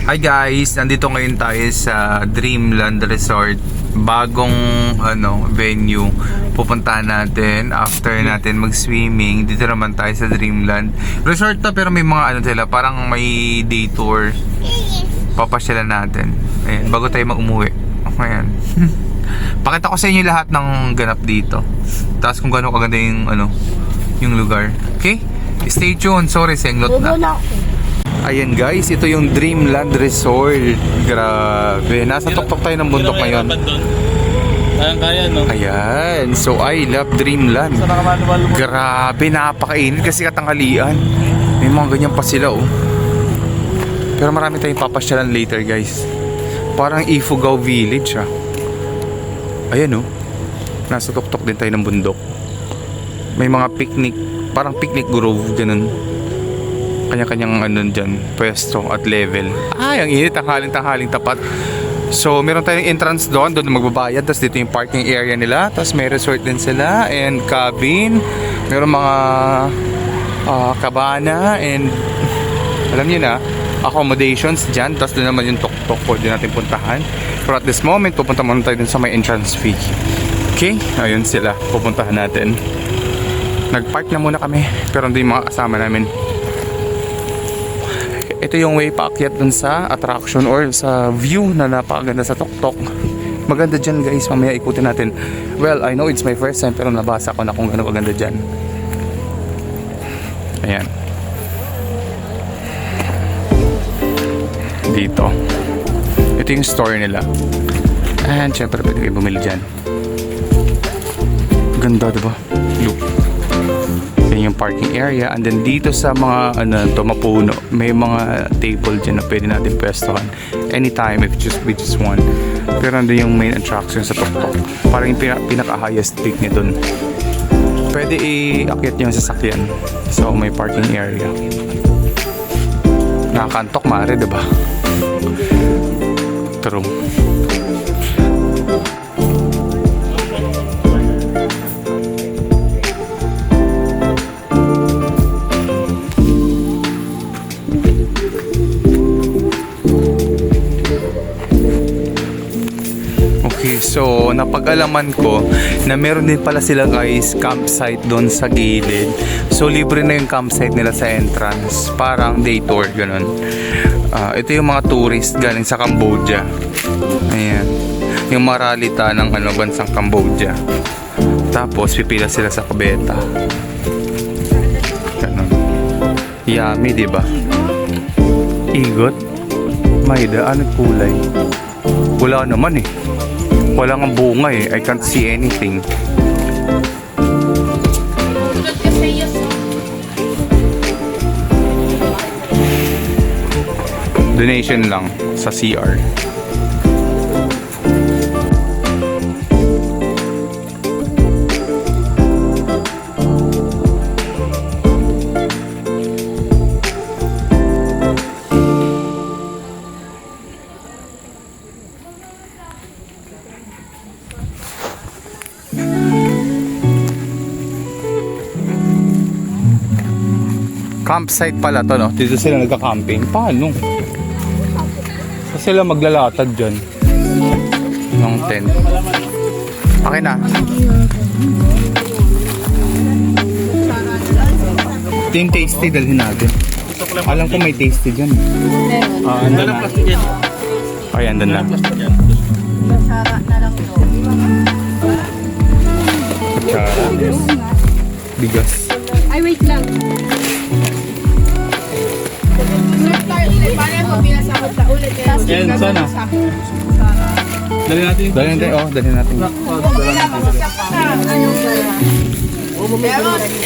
Hi guys, nandito ngayon tayo sa Dreamland Resort. Bagong venue pupuntahan natin after natin mag-swimming. Dito naman tayo sa Dreamland Resort to, pero may mga sila, parang may day tour. Papasyalan natin. Ayan, bago tayo mag-umuwi. Ayan. Pakita ko sa inyo lahat ng ganap dito. Tapos kung gaano kaganda yung lugar. Okay? Stay tuned. Sorry, senglot na. Ayan guys, ito yung Dreamland Resort. Grabe, nasa tuktok tayo ng bundok ngayon. Kaya no? Ayan, so I love Dreamland. Grabe, napakainit kasi katanghalian. May mga ganyan pa sila oh. Pero marami tayong papasyalan later guys. Parang Ifugao Village ah. Ayan oh, nasa tuktok din tayo ng bundok. May mga picnic, parang picnic grove, ganun. Kanya-kanyang dyan, pwesto at level. Ay, ang init, tanghaling tapat. So, meron tayong entrance doon magbabayad. Tapos dito yung parking area nila. Tapos may resort din sila and cabin. Meron mga cabana and alam niyo na, accommodations dyan. Tapos doon naman yung tok-tok po din natin puntahan. Pero at this moment, pupunta muna tayo dun sa may entrance fee. Okay, ayun sila, pupuntahan natin. Nag-park na muna kami, pero hindi yung mga kasama namin. Ito yung way paakyat dun sa attraction or sa view na napakaganda sa tuktok. Maganda dyan guys, mamaya ikutin natin. Well, I know it's my first time pero nabasa ko na kung gano'n kaganda dyan. Ayan. Dito. Ito yung store nila. And syempre pwede kayo bumili dyan. Ganda diba? Look. Yan yung parking area, and then dito sa mga mapuno, may mga table dyan na pwede natin pwestohan anytime if we just want. Pero nandun yung main attraction sa tuktok, parang yung pinaka highest peak niya dun. Pwede iakyat yung sasakyan, so may parking area. Nakakantok mare diba? True. So, napag-alaman ko na meron din pala sila guys campsite doon sa gilid. So, libre na yung campsite nila sa entrance. Parang day tour, ganun. Ito yung mga tourist galing sa Cambodia. Ayan. Yung maralita ng bansang Cambodia. Tapos, pipila sila sa kubeta. Ganun. Yummy, diba? Igot. Maida, ano kulay? Wala naman eh. Wala nga bunga eh. I can't see anything. Donation lang sa CR. Campsite pala to, no? Dito sila nagka-camping. Paano? Kasi sila maglalatad dyan ng tent. Okay na. Ito yung tasty, dalhin natin. Alam ko may tasty dyan. Andun na. Ay, andun na. Masara na lang to. Kutsara. Bigas. Ay, wait lang. Yan, sana. Dali natin. Dalhin natin.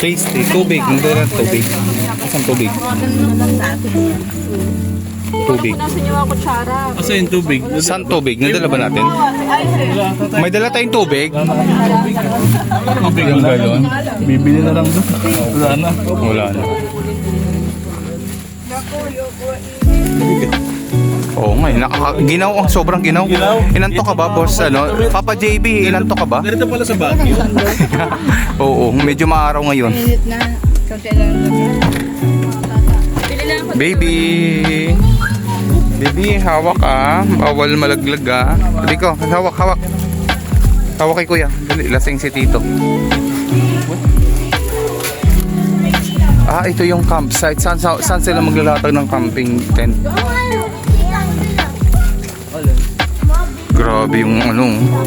Tasty. Tubig. Magdala ng tubig. Asan tubig? Tubig. Nasa niyo ako kutsara. Asa yung tubig? Saan tubig? Nadala ba natin? May dala tayong tubig? Tubig ang galon. Bibili na lang doon. Wala na. Wala na. Oo nga, ginaw, sobrang ginaw. Inanto ka ba, boss? Papa JB, inanto ka ba? Ganito pala sa Baguio. Oo, medyo maaraw ngayon. Minute na. Kaunti lang. Pili lang ako. Baby! Baby, hawak bawal malaglag Dali ko, hawak. Hawak kay kuya. Dali, lasing si tito. Ito yung campsite. Saan sila maglalatag ng camping tent? Grabe yung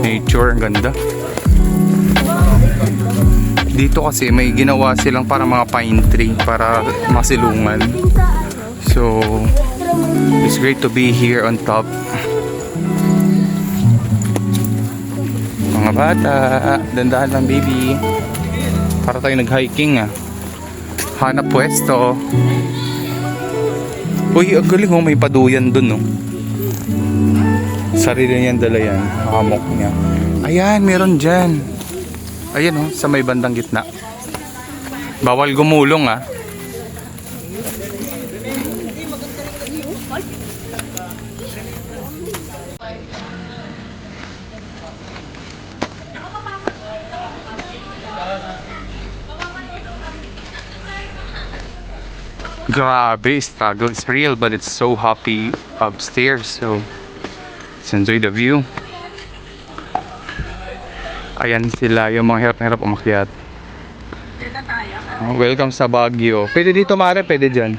nature, ang ganda. Dito kasi may ginawa silang para mga pine tree para masilungan. So it's great to be here on top. Mga bata, dandahan lang baby. Para tayo nag-hiking Hanap pwesto. Uy, ang galing may paduyan dun Sarili niyang dala yan. Hamok niya. Ayan, meron dyan. Ayan sa may bandang gitna. Bawal gumulong Grabe, struggle is real but it's so happy upstairs, so let's enjoy the view. Ayan sila, yung mga hirap na hirap umakyat. Welcome sa Baguio. Pwede dito mare, pwede dyan.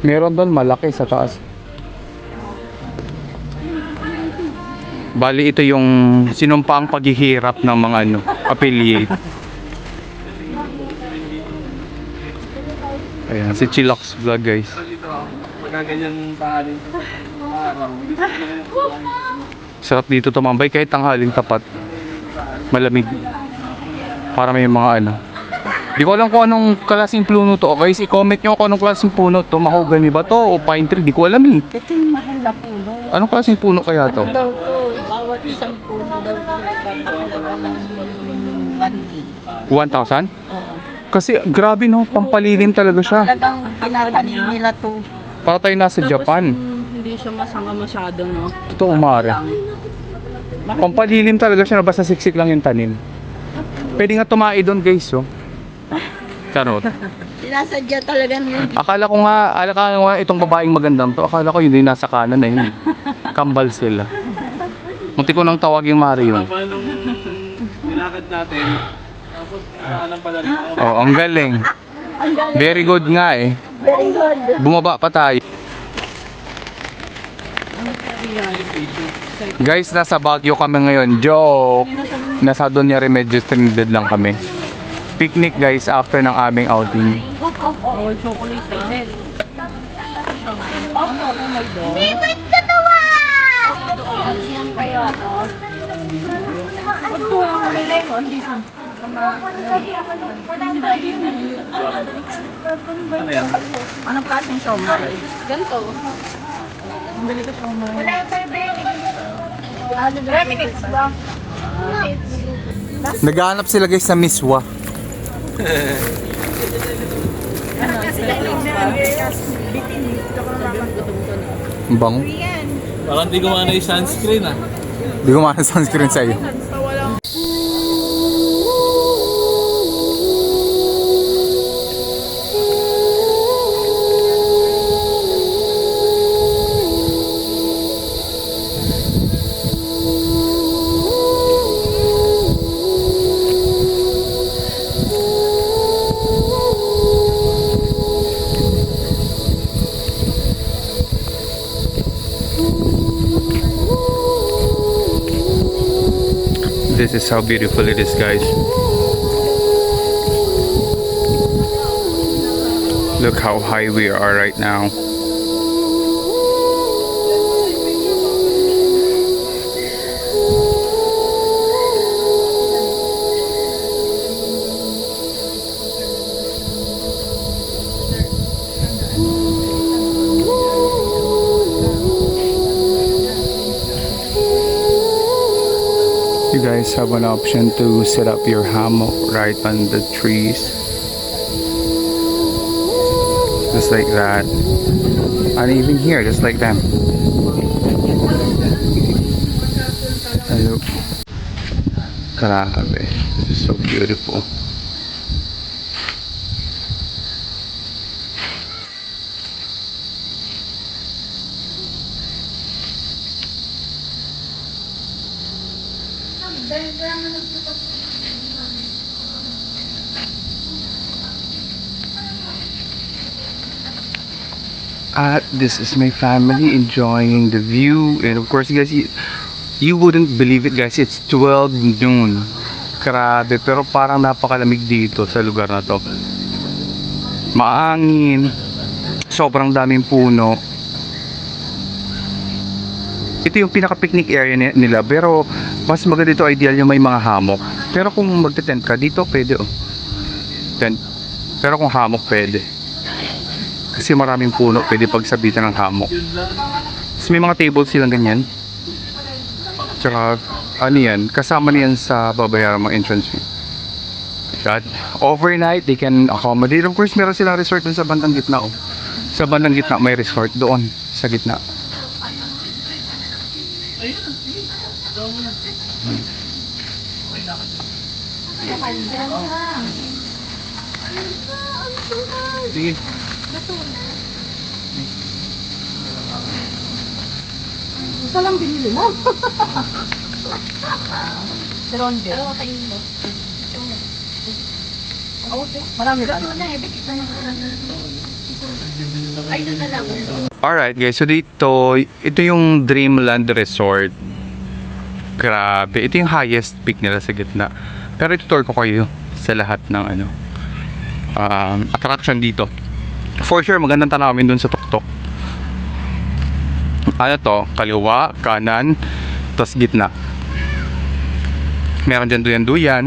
Meron doon malaki sa taas. Bali ito yung sinumpaang paghihirap ng mga affiliate. Ayan, si Chillax Vlog guys. Magaganyan tanghali. Sarap dito tumambay kahit tanghaling tapat. Malamig. Para may mga Di ko alam kung anong klaseng puno to. Guys, i-comment nyo kung anong klaseng puno to. Mahogany ba to o pine tree? Di ko alam Ito yung mahal na puno. Anong klaseng puno kaya to? Daw to, bawat isang puno daw to nagpapakalaga ng 1K. 1,000? Oo. Kasi grabe pampalilim talaga siya. Talagang pinatanim nila to. Para tayo nasa Japan. Hindi siya masanga masyado, no? Totoo mare. Pampalilim talaga siya basta siksik lang yung tanim. Pwede nga tumai doon guys Charot. Sinasadya talaga nila. Akala ko nga itong babaeng magandang to. Akala ko yun yung nasa kanan na yun. Kambal sila. Munti ko nang tawag yung Mario. Paano nung nilakad natin, tapos saan pala rin ako. Oh, ang galing. Very good nga Very good. Bumaba pa tayo. Guys, nasa Baguio kami ngayon. Joke! Nasa Doña Remedios Trinidad lang kami. Picnic guys after ng aming outing. Oh, chocolate din. Favorite ko to Kaya to. Ito ang lemon. Ano yan? Anong klaseng siomay? Ganito. Ang dali ko siomay. Remix ba? Naghahanap sila guys sa Miswa. Ang bango. Parang di gumana yung sunscreen Di ko makakita sunscreen sa'yo. This is how beautiful it is guys. Look how high we are right now. You guys have an option to set up your hammock right on the trees. Just like that. And even here, just like them. Hello. Grabe. This is so beautiful. At this is my family enjoying the view. And of course guys, you wouldn't believe it guys, it's 12 noon. Grabe, pero parang napakalamig dito sa lugar na to. Maangin, sobrang daming puno. Ito yung pinaka-picnic area nila, pero mas maganda dito, ideal yung may mga hammock. Pero kung magte-tent ka dito, pwede oh. Tent. Pero kung hammock, pwede. Kasi maraming puno, pwede pagsabitan ng hammock. Tapos may mga tables silang ganyan. Tsaka, ano yan, kasama niyan sa babayaran mga entrance fee. God. Overnight, they can accommodate. Of course, meron silang resort dun sa bandang gitna. Oh. Sa bandang gitna, may resort doon, sa gitna. Sige. Ito lang binili mo. Ronde. Marami ka. Alright guys, so dito, ito yung Dreamland Resort. Grabe, ito yung highest peak nila sa gitna. Pero itutur ko kayo sa lahat ng ano, attraction dito. For sure, magandang tanawin dun sa tuktok. Ano to? Kaliwa, kanan, tapos gitna. Meron dyan duyan-duyan.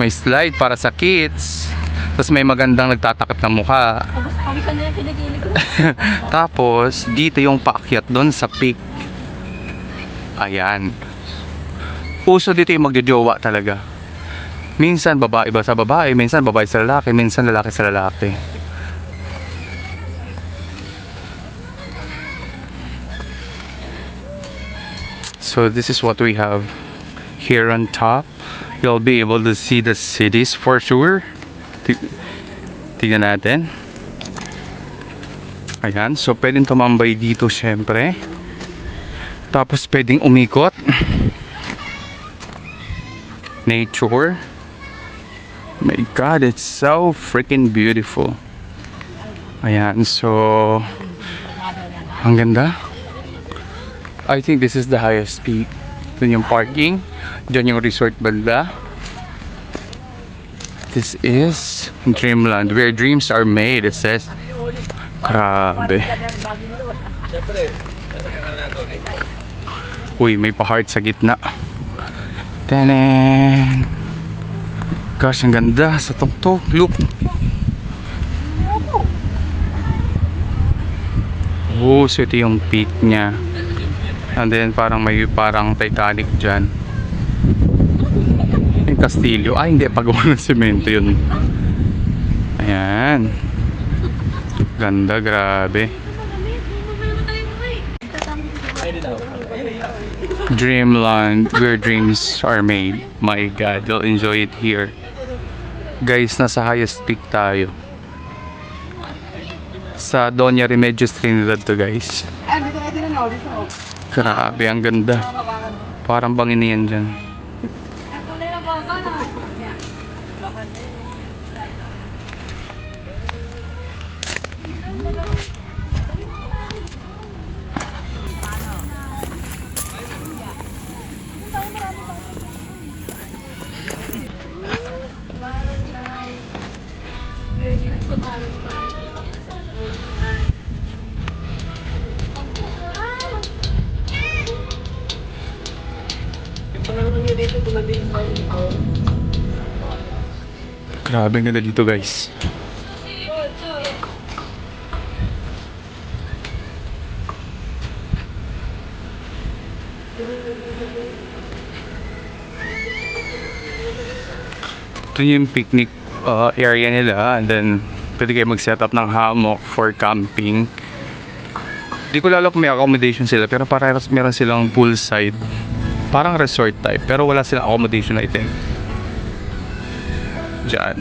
May slide para sa kids. Tapos may magandang nagtatakip ng mukha. Tapos, dito yung paakyat doon sa peak. Ayan. Uso dito yung magjojowa talaga. Minsan babae ba sa babae, minsan babae sa lalaki, minsan lalaki sa lalaki. So this is what we have here on top. You'll be able to see the cities for sure. Tignan natin. Ayan, so pwedeng tumambay dito syempre. Tapos pwedeng umikot. Nature. My God, it's so freaking beautiful. Ayan, so ang ganda. I think this is the highest peak. Dun yung parking. Dyan yung resort banda. This is Dreamland, where dreams are made, it says. Grabe. Uy, may pa-heart sa gitna. Tanan! Gosh, ang ganda sa tuktok. Look. Oh, so ito yung peak niya. And then parang may parang Titanic dyan. Yung kastilyo. Ay, hindi. Pagawa ng semento yun. Ayan. Ganda, grabe. Dreamland, where dreams are made. My God, you'll enjoy it here. Guys, nasa highest peak tayo. Sa Doña Remedios Trinidad to guys. Grabe, ang ganda. Parang bangin yan dyan. Grabe, ang ganda dito guys. Ito yung picnic area nila, and then pwede kayo mag-set up ng hammock for camping. Hindi ko lalo kung may accommodation sila, pero parang meron silang poolside. Parang resort type, pero wala silang accommodation I think. Diyan.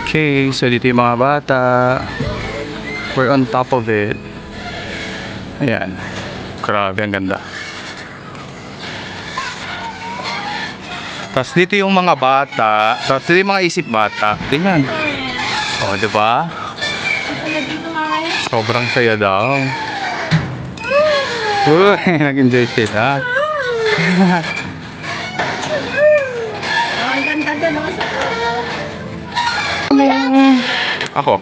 Okay, so dito yung mga bata. We're on top of it. Ayan. Grabe, ang ganda. Tapos dito yung mga bata. Tapos dito yung mga isip bata. Tingnan. O, di ba? Sobrang saya daw. Uy, nag-enjoy sila. Ang ganda doon ako sa Ako.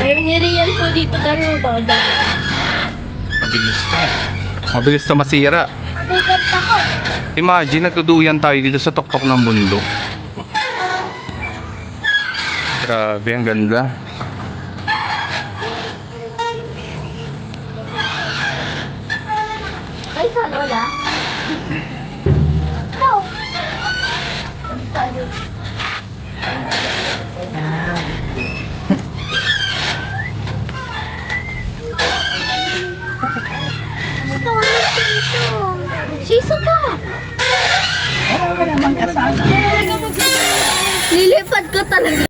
Ayaw ni Rian po dito daro baga. Mabilis to. Mabilis to masira. Bugat ako. Imagine, nagtuduyan tayo dito sa tuktok ng bundok. Grabe, ang ganda. Ay, saan wala? No. Siso ka! Wala ka naman kasama. Lilipad ka talaga.